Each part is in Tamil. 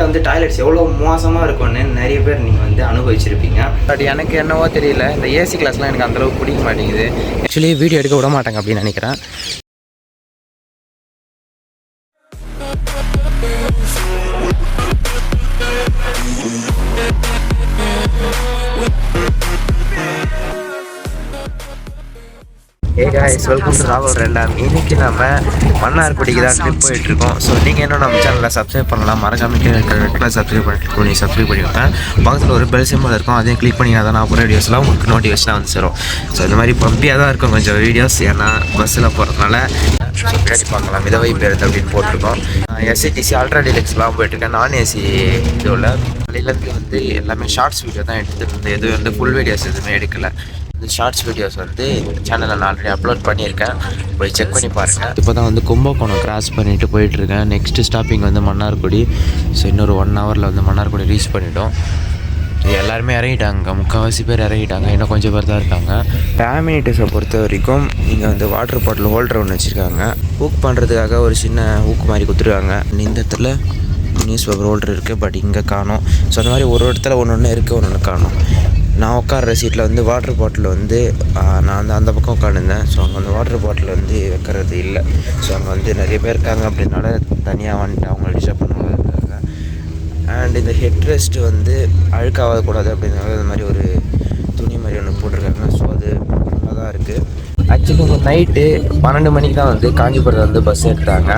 ட்ரெயினில் வந்து டாய்லெட்ஸ் எவ்வளோ மோசமாக இருக்கும்னு நிறைய பேர் நீங்கள் வந்து அனுபவிச்சிருப்பீங்க. பட் எனக்கு என்னவோ தெரியல, இந்த ஏசி கிளாஸ்லாம் எனக்கு அந்தளவுக்கு பிடிக்க மாட்டேங்குது. ஆக்சுவலி வீடியோ எடுக்க விட மாட்டாங்க அப்படின்னு நினைக்கிறேன். Hey guys, welcome to Raghov Rendam. இன்னைக்கு நம்ம மன்னார்குடிக்கு தான் ட்ரிப் போயிட்டுருக்கோம். ஸோ நீங்கள் இன்னும் நம்ம சேனலில் சப்ஸ்கிரைப் பண்ணலாம், மறக்காம சப்ஸ்கிரைப் பண்ணிவிடுங்க. பக்கத்தில் ஒரு பெல் சிம்பிள் இருக்கும், அதையும் கிளிக் பண்ணிங்கன்னா தான் நான் போகிற வீடியோஸ்லாம் உங்களுக்கு நோட்டிஃபிகேஷனாக வந்து சேரும். ஸோ இந்த மாதிரி பம்பியாக தான் இருக்கும் கொஞ்சம் வீடியோஸ், ஏன்னா பஸ்ஸில் போகிறதுனால பின்னாடி பார்க்கலாம் மிதவை பேருந்து அப்படின்னு போட்டிருக்கோம். எஸ்ஐடிசி அல்ட்ரா டீலக்ஸ்லாம் போயிட்டுருக்கேன். நான் ஏசி இதுவில் காலையிலேருந்து வந்து எல்லாமே ஷார்ட்ஸ் வீடியோ தான் எடுத்துகிட்டு இருந்தேன். எதுவும் வந்து ஃபுல் வீடியோஸ் எதுவுமே எடுக்கலை. ஷார்ட்ஸ் வீடியோஸ் வந்து சேனலில் நான் ஆல்ரெடி அப்லோட் பண்ணியிருக்கேன், போய் செக் பண்ணி பாருங்கள். இப்போ தான் வந்து கும்பகோணம் கிராஸ் பண்ணிவிட்டு போயிட்டுருக்கேன். நெக்ஸ்ட்டு ஸ்டாப்பிங் வந்து மன்னார்குடி. ஸோ இன்னொரு 1 ஹவரில் வந்து மன்னார்குடி ரீச் பண்ணிட்டோம். எல்லாருமே இறங்கிட்டாங்க, முக்கால்வாசி பேர் இறங்கிட்டாங்க, இன்னும் கொஞ்சம் பேர் தான் இருக்காங்க. டேமினேட்டர்ஸை பொறுத்த வரைக்கும் இங்கே வந்து வாட்டர் பாட்டில் ஹோல்டர் ஒன்று வச்சுருக்காங்க. ஊக் பண்ணுறதுக்காக ஒரு சின்ன ஊக்கு மாதிரி கொடுத்துருக்காங்க. இந்த இடத்துல நியூஸ் பேப்பர் ஹோல்டர் இருக்குது, பட் இங்கே காணும். ஸோ அந்த மாதிரி ஒரு இடத்துல ஒன்று இருக்குது, ஒன்று காணும். நான் உட்கார்ற சீட்டில் வந்து வாட்டர் பாட்டில் வந்து நான் வந்து அந்த பக்கம் உட்காந்துருந்தேன். ஸோ அங்கே வந்து வாட்டர் பாட்டில் வந்து வைக்கிறது இல்லை. ஸோ அங்கே வந்து நிறைய பேர் இருக்காங்க, அப்படின்னால தனியாக வந்துட்டு அவங்கள டிஸ்டர்ப் பண்ணுவாங்க. அண்ட் இந்த ஹெட் ரெஸ்ட் வந்து அழுக்காகக்கூடாது அப்படின்னால இந்த மாதிரி ஒரு துணி மாதிரி ஒன்று போட்டிருக்காங்க. ஸோ அது நல்லா தான் இருக்குது. ஆக்சுவலி நைட்டு 12 மணிக்கு தான் வந்து காஞ்சிபுரத்தில் வந்து பஸ் எடுத்தாங்க.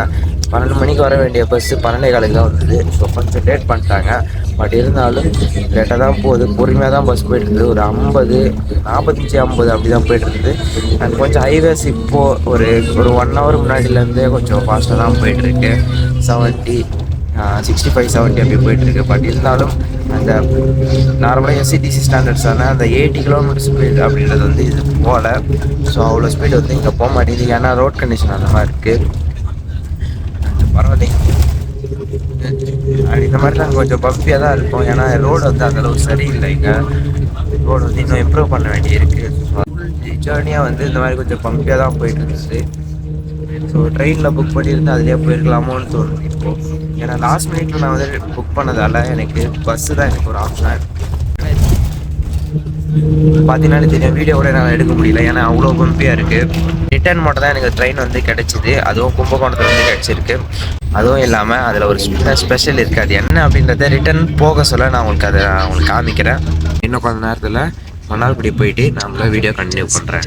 12 மணிக்கு வர வேண்டிய பஸ்ஸு 12:15 தான் வந்தது. ஸோ கொஞ்சம் லேட் பண்ணிட்டாங்க. பட் இருந்தாலும் லேட்டாக தான் போகுது, பொறுமையாக தான் பஸ் போயிட்டுருக்குது. ஒரு 50, 45, 50 அப்படி தான் போயிட்டுருக்குது. அண்ட் கொஞ்சம் ஹைவேஸ் இப்போது ஒரு 1 ஹவர் முன்னாடியிலேருந்தே கொஞ்சம் ஃபாஸ்ட்டாக தான் போயிட்டுருக்கு. 70, 65, 70 அப்படி போயிட்டுருக்கு. பட் இருந்தாலும் அந்த நார்மலாக எஸ்சிடிசி ஸ்டாண்டர்ட்ஸான அந்த 80 km ஸ்பீட் அப்படின்றது வந்து இது போகல. ஸோ அவ்வளோ ஸ்பீடு வந்து இங்கே போக மாட்டேங்குது, ஏன்னா ரோட் கண்டிஷன் அந்த மாதிரி இருக்குது. பரவாயில்லைங்க, இந்த மாதிரி தான் கொஞ்சம் பம்பியாக தான் இருக்கும், ஏன்னா ரோடு வந்து அந்தளவு சரியில்லை. இங்கே ரோடு வந்து இன்னும் இம்ப்ரூவ் பண்ண வேண்டியிருக்கு. ஜேர்னியாக வந்து இந்த மாதிரி கொஞ்சம் பம்பியாக தான் போயிட்டு இருந்துச்சு. ஸோ ட்ரெயினில் புக் பண்ணியிருந்தேன், அதிலே போயிருக்கலாமோன்னு தோணுது இப்போது. ஏன்னா லாஸ்ட் மினிட்ல நான் வந்து புக் பண்ணதால் எனக்கு பஸ்ஸு தான் எனக்கு ஒரு ஆப்ஷனாக இருக்குது. பார்த்தீங்கன்னா தெரியும், வீடியோ கூட என்னால் எடுக்க முடியல, ஏன்னா அவ்வளோ பம்பியாக இருக்குது. ரிட்டர்ன் மட்டும் தான் எனக்கு ட்ரெயின் வந்து கிடச்சிது, அதுவும் கும்பகோணத்தில் வந்து கிடச்சிருக்கு. அதுவும் இல்லாமல் அதில் ஒரு ஸ்பெஷல் இருக்குது. அது என்ன அப்படின்றத ரிட்டர்ன் போக சொல்ல நான் உங்களுக்கு காமிக்கிறேன். இன்னும் கொஞ்ச நேரத்தில் மன்னார்குடி போயிட்டு நம்மள வீடியோ கண்டினியூ பண்ணுறேன்.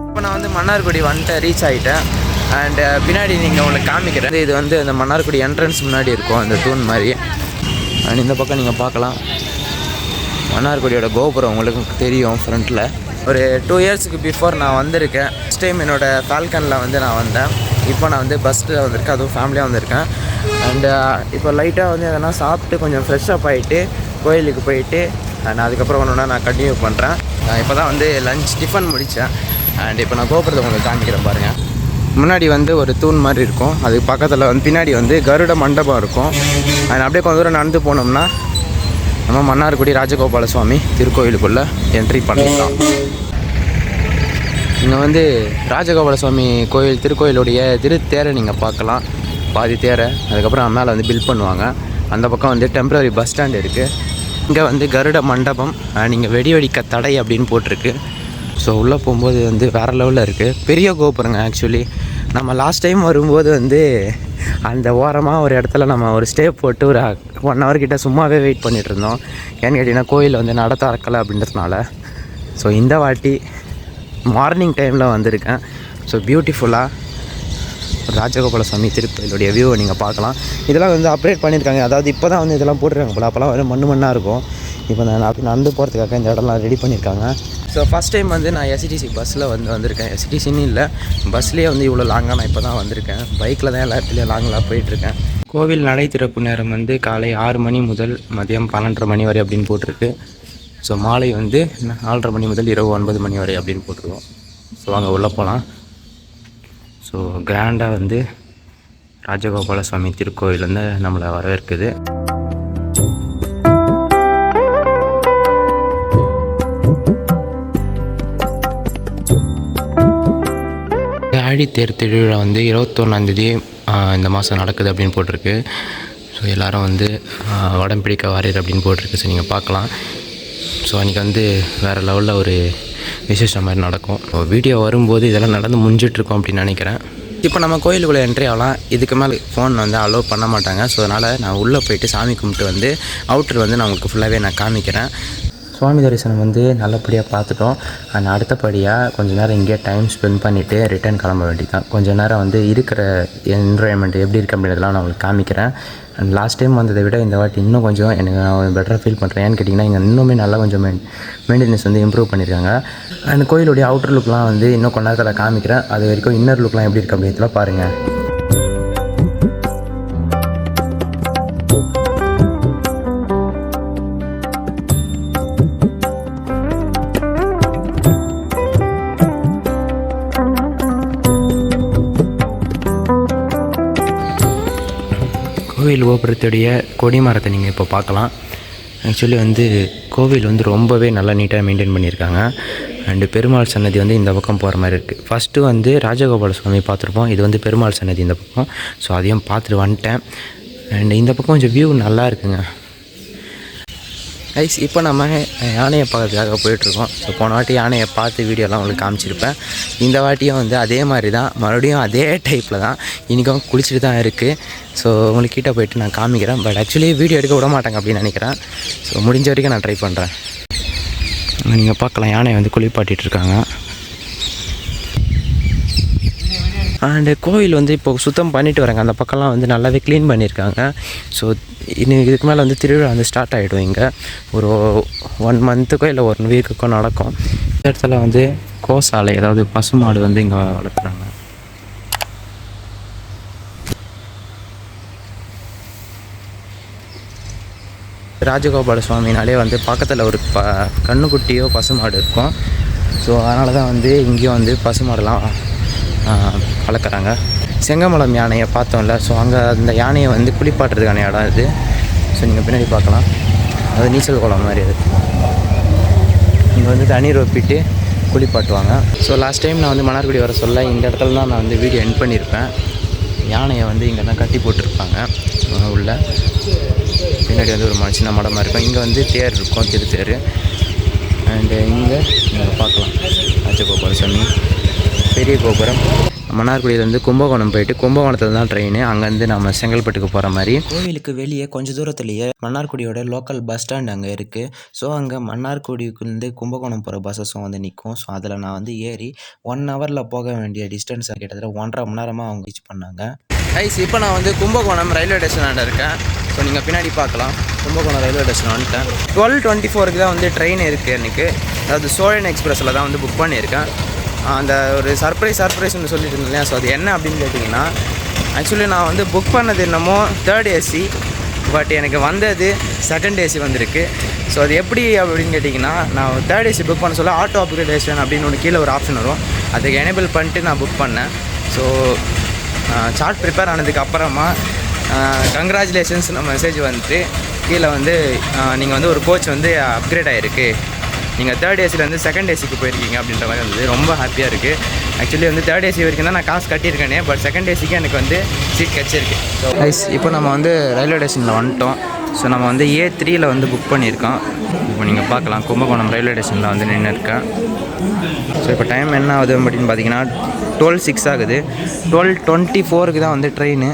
இப்போ நான் வந்து மன்னார்குடி வந்துட்டு ரீச் ஆகிட்டேன். அண்ட் பின்னாடி நீங்கள் உங்களுக்கு காமிக்கிறேன். இது வந்து அந்த மன்னார்குடி என்ட்ரன்ஸ் முன்னாடி இருக்கும், அந்த தூண் மாதிரி. அண்ட் இந்த பக்கம் நீங்கள் பார்க்கலாம் மன்னார்குடியோட கோபுரம் உங்களுக்கு தெரியும் ஃப்ரண்ட்டில். ஒரு 2 இயர்ஸுக்கு பிஃபோர் நான் வந்திருக்கேன். ஃபஸ்ட் டைம் என்னோடய ஃபால்கனில் வந்து நான் வந்தேன். இப்போ நான் வந்து பஸ்ஸில் வந்திருக்கேன், அதுவும் ஃபேமிலியாக வந்திருக்கேன். அண்டு இப்போ லைட்டாக வந்து எதனா சாப்பிட்டு கொஞ்சம் ஃப்ரெஷ்ஷப் ஆகிட்டு கோயிலுக்கு போயிட்டு அண்ட் அதுக்கப்புறம் ஒன்று நான் கண்டினியூ பண்ணுறேன். இப்போ தான் வந்து லஞ்ச் டிஃபன் முடித்தேன். அண்ட் இப்போ நான் கோபுரத்தை உங்களுக்கு காமிக்கிறேன் பாருங்கள். முன்னாடி வந்து ஒரு தூண் மாதிரி இருக்கும், அதுக்கு பக்கத்தில் வந்து பின்னாடி வந்து கருட மண்டபம் இருக்கும். அண்ட் அப்படியே கொஞ்சம் தூரம் நடந்து போனோம்னா நம்ம மன்னார்குடி ராஜகோபால சுவாமி திருக்கோயிலுக்குள்ளே என்ட்ரி பண்ணிக்கலாம். இங்கே வந்து ராஜகோபால சுவாமி திருக்கோயிலுடைய திருத்தேரை நீங்கள் பார்க்கலாம், பாதி தேரை. அதுக்கப்புறம் மேலே வந்து பில் பண்ணுவாங்க. அந்த பக்கம் வந்து டெம்பரரி பஸ் ஸ்டாண்ட் இருக்குது. இங்கே வந்து கருட மண்டபம், நீங்கள் வெடிக்க தடை அப்படின்னு போட்டிருக்கு. ஸோ உள்ளே போகும்போது வந்து வேறு லெவலில் இருக்குது. பெரிய கோபுரங்க. ஆக்சுவலி நம்ம லாஸ்ட் டைம் வரும்போது வந்து அந்த ஓரமாக ஒரு இடத்துல நம்ம ஒரு ஸ்டே போட்டு ஒரு 1 hour கிட்ட சும்மாவே வெயிட் பண்ணிகிட்டு இருந்தோம். ஏன்னு கேட்டிங்கன்னா கோயில் வந்து நட திறக்கலை அப்படின்றதுனால. ஸோ இந்த வாட்டி மார்னிங் டைமில் வந்திருக்கேன். ஸோ பியூட்டிஃபுல்லாக ராஜகோபால சுவாமி திருக்கோயிலுடைய வியூவை நீங்கள் பார்க்கலாம். இதெல்லாம் வந்து அப்டேட் பண்ணியிருக்காங்க, அதாவது இப்போ தான் வந்து இதெல்லாம் போட்டுருக்காங்க போல். அப்போல்லாம் வந்து மண்ணாக இருக்கும். இப்போ நான் நடந்து போகிறதுக்காக இந்த இடம்லாம் ரெடி பண்ணியிருக்காங்க. ஸோ ஃபஸ்ட் டைம் வந்து நான் எஸ்சிடிசி பஸ்ஸில் வந்திருக்கேன். எஸ்சிடிசின்னு இல்லை, பஸ்லேயே வந்து இவ்வளோ லாங்காக நான் இப்போ தான் வந்திருக்கேன். பைக்கில் தான் எல்லா இடத்துலையும் லாங்கெலாம் போயிட்டுருக்கேன். கோவில் நடை திறப்பு நேரம் வந்து காலை 6 மணி முதல் மதியம் 12:30 மணி வரை அப்படின்னு போட்டிருக்கு. ஸோ மாலை வந்து 4:30 மணி முதல் இரவு 9 மணி வரை அப்படின்னு போட்டிருக்கோம். ஸோ அங்கே உள்ளே போகலாம். ஸோ கிராண்டாக வந்து ராஜகோபால சுவாமி திருக்கோயில் வந்து நம்மளை வரவேற்குது. ஆழித்தேர் திருவிழா வந்து 21ஆந்தேதி இந்த மாதம் நடக்குது அப்படின்னு போட்டிருக்கு. ஸோ எல்லோரும் வந்து வடம் பிடிக்க வாரீர் அப்படின்னு போட்டிருக்கு. ஸோ நீங்கள் பார்க்கலாம். ஸோ அன்றைக்கி வந்து வேறு லெவலில் ஒரு விசேஷம் மாதிரி நடக்கும். வீடியோ வரும்போது இதெல்லாம் நடந்து முடிஞ்சிட்ருக்கோம் அப்படின்னு நினைக்கிறேன். இப்போ நம்ம கோயிலுக்குள்ளே என்ட்ரி ஆகலாம். இதுக்கு மேலே ஃபோன் வந்து அலோவ் பண்ண மாட்டாங்க. ஸோ அதனால் நான் உள்ளே போயிட்டு சாமி கும்பிட்டு வந்து அவுட்டர் வந்து நான் உங்களுக்கு ஃபுல்லாகவே நான் காமிக்கிறேன். சுவாமி தரிசனம் வந்து நல்லபடியாக பார்த்துட்டோம். அண்ட் அடுத்தபடியாக கொஞ்சம் நேரம் இங்கேயே டைம் ஸ்பெண்ட் பண்ணிவிட்டு ரிட்டர்ன் கிளம்ப வேண்டியதான். கொஞ்சம் நேரம் வந்து இருக்கிற என்வரான்மெண்ட் எப்படி இருக்குது அப்படின்றதெல்லாம் நான் உங்களுக்கு காமிக்கிறேன். அண்ட் லாஸ்ட் டைம் வந்ததை விட இந்த வாட்டி இன்னும் கொஞ்சம் எனக்கு நான் பெட்டராக ஃபீல் பண்ணுறேன். ஏன்னு கேட்டிங்கன்னா இங்கே இன்னுமே நல்லா கொஞ்சம் மெயின்டெனன்ஸ் வந்து இம்ப்ரூவ் பண்ணியிருக்காங்க. அண்ட் கோயிலுடைய அவுட்டர் லுக்லாம் வந்து இன்னும் கொஞ்ச நேரத்தில் காமிக்கிறேன். அது வரைக்கும் இன்னர் லுக்லாம் எப்படி இருக்குது அப்படின்றதுலாம் பாருங்கள். கோவில் கோபுரத்துடைய கொடி மரத்தை நீங்கள் இப்போ பார்க்கலாம். ஆக்சுவலி வந்து கோவில் வந்து ரொம்பவே நல்லா நீட்டாக மெயின்டைன் பண்ணியிருக்காங்க. அண்டு பெருமாள் சன்னதி வந்து இந்த பக்கம் போகிற மாதிரி இருக்குது. ஃபஸ்ட்டு வந்து ராஜகோபால சுவாமி பார்த்துருப்போம். இது வந்து பெருமாள் சன்னதி இந்த பக்கம். ஸோ அதையும் பார்த்துட்டு வந்துட்டேன். அண்டு இந்த பக்கம் கொஞ்சம் வியூ நல்லா இருக்குங்க. ஐஸ் இப்போ நம்ம யானையை பார்க்கறதுக்காக போயிட்டுருக்கோம். ஸோ போன வாட்டி யானையை பார்த்து வீடியோலாம் உங்களுக்கு காமிச்சிருப்பேன். இந்த வாட்டியும் வந்து அதே மாதிரி தான், மறுபடியும் அதே டைப்பில் தான் இன்றைக்கும் குளிச்சுட்டு தான் இருக்குது. ஸோ உங்களுக்கு கிட்டே போயிட்டு நான் காமிக்கிறேன். பட் ஆக்சுவலி வீடியோ எடுக்க விட மாட்டாங்க அப்படின்னு நினைக்கிறேன். ஸோ முடிஞ்ச வரைக்கும் நான் ட்ரை பண்ணுறேன். நீங்கள் பார்க்கலாம், யானையை வந்து குளிப்பாட்டிகிட்ருக்காங்க. அண்டு கோவில் வந்து இப்போ சுத்தம் பண்ணிட்டு வராங்க. அந்த பக்கம்லாம் வந்து நல்லாவே க்ளீன் பண்ணியிருக்காங்க. ஸோ இன்னும் இதுக்கு மேலே வந்து திருவிழா வந்து ஸ்டார்ட் ஆகிடும். இங்கே ஒரு 1 மந்த்துக்கோ இல்லை 1 வீக்குக்கோ நடக்கும். இந்த இடத்துல வந்து கோசாலை, அதாவது பசுமாடு வந்து இங்கே வளர்க்குறாங்க. ராஜகோபால சுவாமினாலே வந்து பக்கத்தில் ஒரு கண்ணுக்குட்டியோ பசுமாடு இருக்கும். ஸோ அதனால தான் வந்து இங்கேயும் வந்து பசுமாடெல்லாம் வளர்க்குறாங்க. செங்கமலம் யானையை பார்த்தோம்ல, ஸோ அங்கே அந்த யானையை வந்து குளிப்பாட்டுறதுக்கான இடம் இது. ஸோ நீங்கள் பின்னாடி பார்க்கலாம், அது நீச்சல் குளம் மாதிரி அது. இங்கே வந்து தண்ணீர் ஒப்பிட்டு குளிப்பாட்டுவாங்க. ஸோ லாஸ்ட் டைம் நான் வந்து மன்னார்குடி வர சொல்ல இந்த இடத்துல தான் நான் வந்து வீடியோ எண்ட் பண்ணியிருப்பேன். யானையை வந்து இங்கே தான் கட்டி போட்டிருப்பாங்க உள்ள. பின்னாடி வந்து ஒரு சின்ன மடமாக இருக்கும். இங்கே வந்து தேர் இருக்கும், திருத்தேர். அண்டு இங்கே நீங்கள் பார்க்கலாம் ராஜகோபால சாமி பெரிய கோபுரம். மன்னார்குடியிலேருந்து கும்பகோணம் போயிட்டு கும்பகோணத்தில் தான் ட்ரெயின். அங்கேருந்து நம்ம செங்கல்பட்டுக்கு போகிற மாதிரி. கோவிலுக்கு வெளியே கொஞ்சம் தூரத்துலேயே மன்னார்குடியோட லோக்கல் பஸ் ஸ்டாண்ட் அங்கே இருக்குது. ஸோ அங்கே மன்னார்குடிக்குலேருந்து கும்பகோணம் போகிற பஸ்ஸஸும் வந்து நிற்கும். ஸோ அதில் நான் வந்து ஏறி 1 ஹவரில் போக வேண்டிய டிஸ்டன்ஸை கிட்டத்தட்ட 1.5 மணி நேரமாக அவங்க ரீச் பண்ணாங்க. ஐஸ் இப்போ நான் வந்து கும்பகோணம் ரயில்வே ஸ்டேஷனில் இருக்கேன். ஸோ நீங்கள் பின்னாடி பார்க்கலாம், கும்பகோணம் ரயில்வே ஸ்டேஷன் வந்துட்டேன். 12:24 தான் வந்து ட்ரெயின் இருக்குது எனக்கு. அதாவது சோழன் எக்ஸ்பிரஸில் தான் வந்து புக் பண்ணியிருக்கேன். அந்த ஒரு சர்ப்ரைஸ்னு சொல்லிட்டு இருந்தேன் இல்லையா. ஸோ அது என்ன அப்படின்னு கேட்டிங்கன்னா, ஆக்சுவலி நான் வந்து புக் பண்ணது என்னமோ 3rd AC, பட் எனக்கு வந்தது 2nd AC வந்திருக்கு. ஸோ அது எப்படி அப்படின்னு கேட்டிங்கன்னா, நான் 3rd AC புக் பண்ண சொல்ல ஆட்டோ அப்கிரேடேஷன் அப்படின்னு ஒன்று கீழே ஒரு ஆப்ஷன் வரும். அதுக்கு எனேபிள் பண்ணிட்டு நான் புக் பண்ணேன். ஸோ சார்ட் ப்ரிப்பேர் ஆனதுக்கு அப்புறமா கங்க்ராச்சுலேஷன்ஸ் மெசேஜ் வந்துட்டு கீழே வந்து நீங்கள் வந்து ஒரு கோச் வந்து அப்கிரேட் ஆகிருக்கு, நீங்கள் 3rd ACலேருந்து 2nd ACக்கு போயிருக்கீங்க அப்படின்ற மாதிரி வந்து ரொம்ப ஹாப்பியாக இருக்குது. ஆக்சுவலி வந்து 3rd AC வரைக்கும் தான் நான் காசு கட்டியிருக்கேனே, பட் 2nd ACக்கு எனக்கு வந்து சீட் கிடச்சிருக்கு. ஸோ கைஸ் இப்போ நம்ம வந்து ரயில்வே ஸ்டேஷனில் வந்துட்டோம். ஸோ நம்ம வந்து A3யில் வந்து புக் பண்ணியிருக்கோம். இப்போ நீங்கள் பார்க்கலாம், கும்பகோணம் ரயில்வே ஸ்டேஷனில் வந்து நின்று இருக்கேன். ஸோ இப்போ டைம் என்ன ஆகுது அப்படின்னு பார்த்தீங்கன்னா 12:06 ஆகுது. 12:24க்கு தான் வந்து ட்ரெயின்.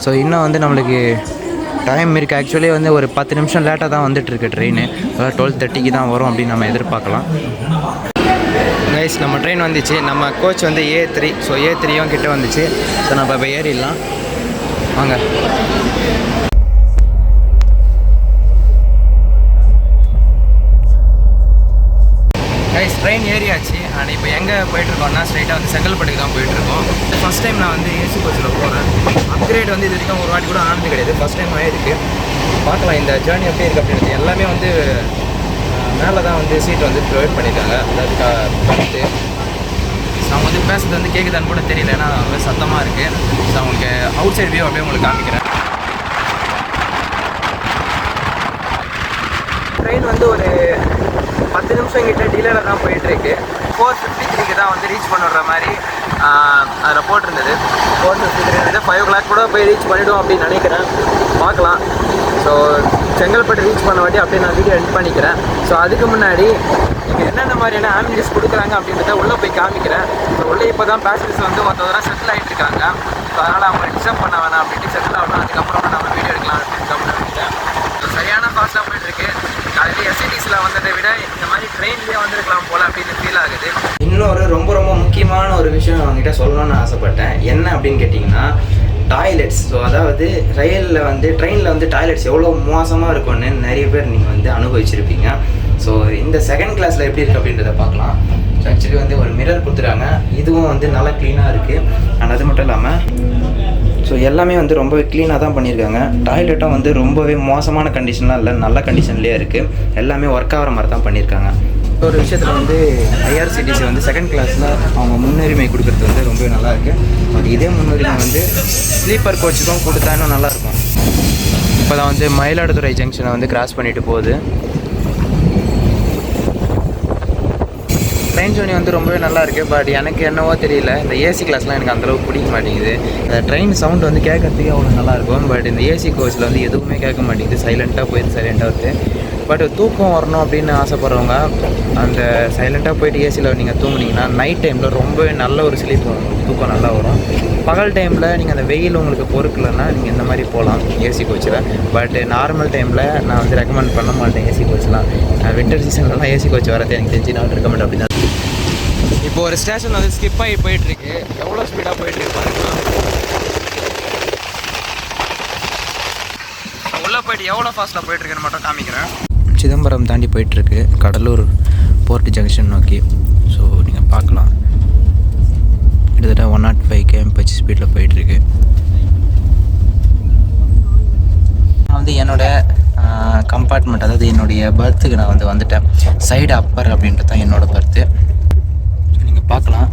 ஸோ இன்னும் வந்து நம்மளுக்கு டைம் இருக்குது. ஆக்சுவலி வந்து ஒரு 10 நிமிஷம் லேட்டாக தான் வந்துட்டுருக்கு ட்ரெயின். அதாவது 12:30க்கு தான் வரும் அப்படின்னு நம்ம எதிர்பார்க்கலாம். கைஸ் நம்ம ட்ரெயின் வந்துச்சு. நம்ம கோச் வந்து A3. ஸோ A3யும் கிட்டே வந்துச்சு. ஸோ நம்ம இப்போ ஏறிடலாம் வாங்க. Guys train ஏறியாச்சு. அண்ட் இப்போ எங்கே போயிட்டுருக்கோம்னா ஸ்ட்ரைட்டாக வந்து செங்கல்பட்டுக்கு தான் போயிட்டுருக்கோம். ஃபஸ்ட் டைம் நான் வந்து ஏசி கோச்சில் போகிறேன். அப்கிரேட் வந்து இது வரைக்கும் ஒரு வாட்டி கூட ஆனது கிடையாது. ஃபஸ்ட் டைம் ஆகிருக்கு. பார்க்கலாம் இந்த ஜேர்னி எப்படி இருக்குது அப்படின்றது. எல்லாமே வந்து மேலே தான் வந்து சீட் வந்து ப்ரொவைட் பண்ணியிருக்காங்க. அதாவது படுத்து அவங்க வந்து பேசுறது வந்து கேட்குதான்னு கூட தெரியல, ஏன்னா சத்தமாக இருக்குது. ஸோ அவங்களுக்கு அவுட் சைட் வியூ அப்படியே உங்களுக்கு காமிக்கிறேன். ட்ரெயின் வந்து ஒரு 10 நிமிஷம் கிட்ட டிலேல தான் போயிட்டுருக்கு. 4:53 தான் வந்து ரீச் பண்ணுற மாதிரி அதில் போட்டிருந்தது. 4:53 5 o'clock கூட போய் ரீச் பண்ணிவிடும் அப்படின்னு நினைக்கிறேன், பார்க்கலாம். ஸோ செங்கல்பட்டு ரீச் பண்ண வாட்டி அப்படியே நான் வீடியோ எண்ட் பண்ணிக்கிறேன். ஸோ அதுக்கு முன்னாடி இங்கே என்னென்ன மாதிரியான ஆம்புலன்ஸ் கொடுக்குறாங்க அப்படின்றத உள்ளே போய் காமிக்கிறேன். ஸோ உள்ளே இப்போ தான் பேசஞ்சர்ஸ் வந்து ஒருத்தவராக செட்டில் ஆகிட்டு இருக்காங்க. ஸோ அதனால் அவங்க டிஸ்டர்ப் பண்ண வேணாம் அப்படின்ட்டு செட்டில் ஆகணும், அதுக்கப்புறம் நம்ம வீடியோ எடுக்கலாம் அப்படின்னு கவனிச்சிட்டேன். ஸோ சரியான ஃபாஸ்ட்டாக போயிட்டுருக்கு. காலையில் எஸ்ஐடிஸில் வந்ததை விட இந்த மாதிரி ட்ரெயின்லேயே வந்திருக்கலாம் போல் அப்படின்னு ஃபீல் ஆகுது. இன்னொரு ரொம்ப ரொம்ப முக்கியமான ஒரு விஷயம் அவங்ககிட்ட சொல்லணும்னு ஆசைப்பட்டேன். என்ன அப்படின்னு கேட்டிங்கன்னா டாய்லெட்ஸ். ஸோ அதாவது ட்ரெயினில் வந்து டாய்லெட்ஸ் எவ்வளோ மோசமாக இருக்கும்னு நிறைய பேர் நீங்கள் வந்து அனுபவிச்சிருப்பீங்க. ஸோ இந்த செகண்ட் கிளாஸில் எப்படி இருக்குது அப்படின்றத பார்க்கலாம். ஸோ ஆக்சுவலி வந்து ஒரு மிரர் கொடுத்துருக்காங்க, இதுவும் வந்து நல்லா க்ளீனாக இருக்குது. அண்ட் அது மட்டும் இல்லாமல் ஸோ எல்லாமே வந்து ரொம்பவே க்ளீனாக தான் பண்ணியிருக்காங்க. டாய்லெட்டும் வந்து ரொம்பவே மோசமான கண்டிஷன்லாம் இல்லை, நல்ல கண்டிஷன்லேயே இருக்குது. எல்லாமே ஒர்க் ஆகிற மாதிரி தான் பண்ணியிருக்காங்க. ஒரு விஷயத்தில் வந்து ஐஆர்சிடிசி வந்து செகண்ட் கிளாஸில் அவங்க முன்னுரிமை கொடுக்குறது வந்து ரொம்பவே நல்லாயிருக்கு. பட் இதே முன்னுரிமை வந்து ஸ்லீப்பர் கோச்சுக்கும் கொடுத்தா இன்னும் நல்லாயிருக்கும். இப்போ தான் வந்து மயிலாடுதுறை ஜங்ஷனை வந்து கிராஸ் பண்ணிட்டு போகுது. ட்ரெயின் ஜோனி வந்து ரொம்பவே நல்லா இருக்குது. பட் எனக்கு என்னவோ தெரியல, இந்த ஏசி கிளாஸ்லாம் எனக்கு அந்தளவுக்கு பிடிக்க மாட்டேங்குது. அந்த ட்ரெயின் சவுண்ட் வந்து கேட்கறதுக்கு அவ்வளோ நல்லாயிருக்கும். பட் இந்த ஏசி கோச்சில் வந்து எதுவுமே கேட்க மாட்டேங்குது, சைலண்ட்டாக போயிடுது, சைலண்ட்டாக வருது. பட் தூக்கம் வரணும் அப்படின்னு ஆசைப்பட்றவங்க அந்த சைலண்ட்டாக போயிட்டு ஏசியில் நீங்கள் தூங்குனீங்கன்னா நைட் டைமில் ரொம்பவே நல்ல ஒரு ஸ்லீப் வரும், தூக்கம் நல்லா வரும். பகல் டைமில் நீங்கள் அந்த வெயில் உங்களுக்கு பொறுக்கலைன்னா நீங்கள் இந்த மாதிரி போகலாம் ஏசி கோச்சில். பட் நார்மல் டைமில் நான் வந்து ரெக்கமெண்ட் பண்ண மாட்டேன் ஏசி கோச்லாம். வின்டர் சீசன்லாம் ஏசி கோச் வரது எனக்கு தெரிஞ்சு நான் ரெக்கமெண்ட் அப்படி தான். இப்போ ஒரு ஸ்டேஷன் வந்து ஸ்கிப் ஆகி போயிட்டுருக்கு. எவ்வளோ ஸ்பீடாக போயிட்டுருக்கு பாருங்களா. உள்ளே போயிட்டு எவ்வளோ ஃபாஸ்ட்டாக போயிட்டுருக்குன்னு மட்டும் காமிக்கிறேன். சிதம்பரம் தாண்டி போயிட்டுருக்கு கடலூர் போர்ட் ஜங்ஷன் நோக்கி. ஸோ நீங்கள் பார்க்கலாம், கிட்டத்தட்ட 105 km/h ஸ்பீடில் போயிட்டுருக்கு. நான் வந்து என்னோடய கம்பார்ட்மெண்ட், அதாவது என்னுடைய பர்த்துக்கு நான் வந்து வந்துட்டேன். சைடு அப்பர் அப்படின்றது தான் என்னோடய பர்த்து. ஸோ நீங்கள் பார்க்கலாம்,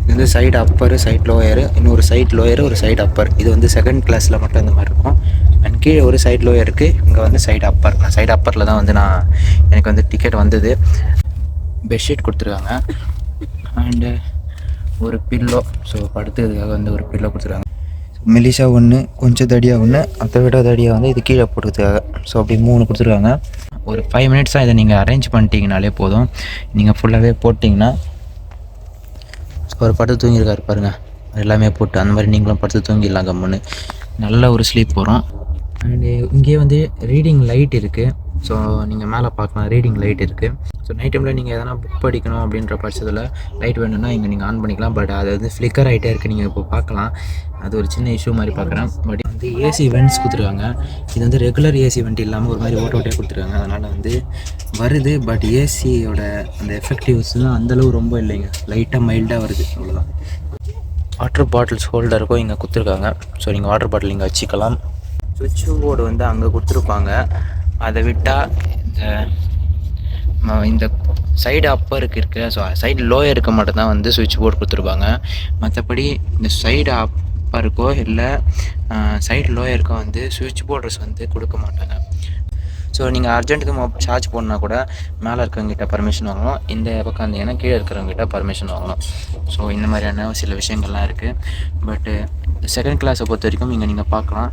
இது வந்து சைடு அப்பரு, சைட் லோயரு, இன்னொரு சைட் லோயரு, ஒரு சைடு அப்பர். இது வந்து செகண்ட் கிளாஸில் மட்டும் இந்த மாதிரி இருக்கும். அண்ட் கீழே ஒரு சைட் லோயர் இருக்குது, இங்கே வந்து சைடு அப்பர். நான் சைடு அப்பரில் தான் வந்து எனக்கு வந்து டிக்கெட் வந்தது. பெட்ஷீட் கொடுத்துருக்காங்க அண்டு ஒரு பில்லோ. ஸோ படுத்துக்கிறதுக்காக வந்து ஒரு பில்லோ கொடுத்துருக்காங்க. மெலிசா ஒன்று, கொஞ்சம் தடியாக ஒன்று, அதை விட தடியாக வந்து இது கீழே போடுறதுக்காக. ஸோ அப்படி 3 கொடுத்துருக்காங்க. ஒரு 5 மினிட்ஸாக இதை நீங்கள் அரேஞ்ச் பண்ணிட்டீங்கனாலே போதும். நீங்கள் ஃபுல்லாகவே போட்டிங்கன்னா ஒரு படுத்து தூங்கியிருக்காரு பாருங்கள், எல்லாமே போட்டு அந்த மாதிரி நீங்களும் படுத்து தூங்கிடலாம் கம்முன்னு. நல்ல ஒரு ஸ்லீப் வரும். அண்டு இங்கேயே வந்து ரீடிங் லைட் இருக்குது. ஸோ நீங்கள் மேலே பார்க்கலாம், ரீடிங் லைட் இருக்குது. ஸோ நைட் டைமில் நீங்கள் எதனா புக் படிக்கணும் அப்படின்ற பட்சத்தில் லைட் வேணும்னா இங்கே நீங்கள் ஆன் பண்ணிக்கலாம். பட் அது வந்து ஃப்ளிக்கர் ஆகிட்டே இருக்குது, நீங்கள் இப்போ பார்க்கலாம். அது ஒரு சின்ன இஷ்யூ மாதிரி பார்க்குறேன். பட் வந்து ஏசி வெண்ட்ஸ் கொடுத்துருக்காங்க. இது வந்து ரெகுலர் ஏசி வெண்ட் இல்லாமல் ஒரு மாதிரி ஓட்ட ஓட்டையாக கொடுத்துருக்காங்க. அதனால் வந்து வருது. பட் ஏசியோட அந்த எஃபெக்டிவ்ஸ் தான் அந்தளவு ரொம்ப இல்லைங்க, லைட்டாக மைல்டாக வருது, அவ்வளோதான். வாட்டர் பாட்டில்ஸ் ஹோல்டருக்கும் இங்கே கொடுத்துருக்காங்க. ஸோ நீங்கள் வாட்டர் பாட்டில் இங்கே வச்சுக்கலாம். சுவிட்ச் போர்டு வந்து அங்கே கொடுத்துருப்பாங்க. அதை விட்டால் இந்த சைடு அப்பருக்கு இருக்குது. ஸோ சைடு லோயருக்கு மட்டும்தான் வந்து சுவிட்ச் போர்டு கொடுத்துருப்பாங்க. மற்றபடி இந்த சைடு அப்பருக்கோ இல்லை சைடு லோயருக்கோ வந்து சுவிட்ச் போர்டர்ஸ் வந்து கொடுக்க மாட்டாங்க. ஸோ நீங்கள் அர்ஜென்ட்டுக்கு சார்ஜ் போடனா கூட மேலே இருக்கிறவங்ககிட்ட பர்மிஷன் வாங்கணும், இந்த பக்கம் வந்தீங்கன்னா கீழே இருக்கிறவங்ககிட்ட பர்மிஷன் வாங்கணும். ஸோ இந்த மாதிரியான சில விஷயங்கள்லாம் இருக்குது. பட்டு செகண்ட் கிளாஸை பொறுத்த வரைக்கும் இங்கே நீங்கள் பார்க்கலாம்,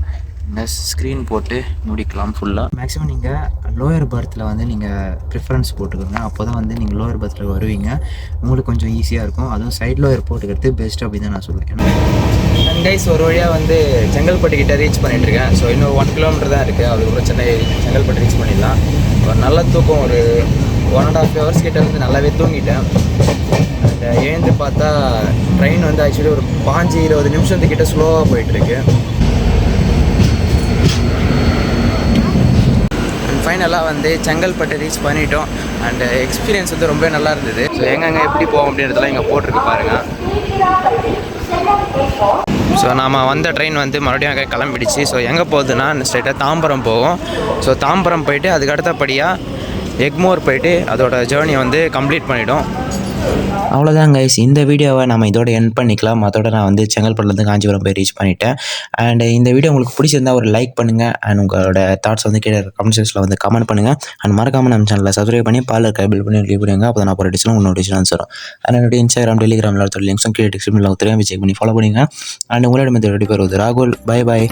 இந்த ஸ்க்ரீன் போட்டு முடிக்கலாம் ஃபுல்லாக. மேக்ஸிமம் நீங்கள் லோயர் பர்த்தில் வந்து நீங்கள் ப்ரிஃபரன்ஸ் போட்டுக்கோங்க, அப்போ தான் வந்து நீங்கள் லோயர் பர்த்தில் வருவீங்க, உங்களுக்கு கொஞ்சம் ஈஸியாக இருக்கும். அதுவும் சைட் லோயர் போட்டுக்கிறது பெஸ்ட் அப்படின்னு தான் நான் சொல்லுவேன். அண்ட் கைஸ், ஒரு வழியாக வந்து செங்கல்பட்டு கிட்டே ரீச் பண்ணிட்டுருக்கேன். ஸோ இன்னும் 1 கிலோமீட்டர் தான் இருக்குது, அதுக்கப்புறம் செங்கல்பட்டு ரீச் பண்ணிடலாம். ஒரு நல்ல தூக்கம், ஒரு 1.5 hours கிட்டே வந்து நல்லாவே தூங்கிட்டேன். அந்த எழுந்து பார்த்தா ட்ரெயின் வந்து ஆக்சுவலி ஒரு 15-20 நிமிஷத்துக்கிட்ட ஸ்லோவாக போயிட்டுருக்கு. ஃபைனலாக வந்து செங்கல்பட்டு ரீச் பண்ணிட்டோம். அண்டு எக்ஸ்பீரியன்ஸ் வந்து ரொம்ப நல்லா இருந்தது. ஸோ எங்கெங்கே எப்படி போவோம் அப்படின்றதுலாம் இங்கே போட்டிருக்கு பாருங்கள். ஸோ நாம் வந்த ட்ரெயின் வந்து மறுபடியும் அங்கே கிளம்பிடுச்சு. ஸோ எங்கே போகுதுன்னா ஸ்ட்ரைட்டாக தாம்பரம் போகும். ஸோ தாம்பரம் போயிட்டு அதுக்கு அடுத்தபடியாக எக்மோர் போயிட்டு அதோட ஜேர்னி வந்து கம்ப்ளீட் பண்ணிவிடும். அவ்வளோதான் கைஸ், இந்த வீடியோவை நம்ம இதோட எண்ட் பண்ணிக்கலாம். அதோட நான் வந்து செங்கல்பட்டுலேருந்து காஞ்சிபுரம் போய் ரீச் பண்ணிட்டேன். அண்ட் இந்த வீடியோ உங்களுக்கு பிடிச்சிருந்தா ஒரு லைக் பண்ணுங்கள். அண்ட் உங்களோட தாட்ஸ் வந்து கீழே கமெண்ட் செக்ஷனில் வந்து கமெண்ட் பண்ணுங்கள். அண்ட் மறக்காமல் நம்ம சேனலில் சப்ஸ்கிரைப் பண்ணி பால் இருக்க பில் பண்ணி லீவ் பண்ணுங்க. அப்போ நான் போகிற டிஸ்லாம் உங்களோட டிஸ்லாம் வரும். அண்ட் என்னுடைய இன்ஸ்டாகிராம், டெலிகிராமில் இருக்கிற லிங்க்ஸும் கீழே டிஸ்கிரிப்ஷனில் தெரியாமல் செக் பண்ணி ஃபாலோ பண்ணுங்கள். அண்ட் உங்களோட மெத்தட் வருவது ராகுல். Bye bye.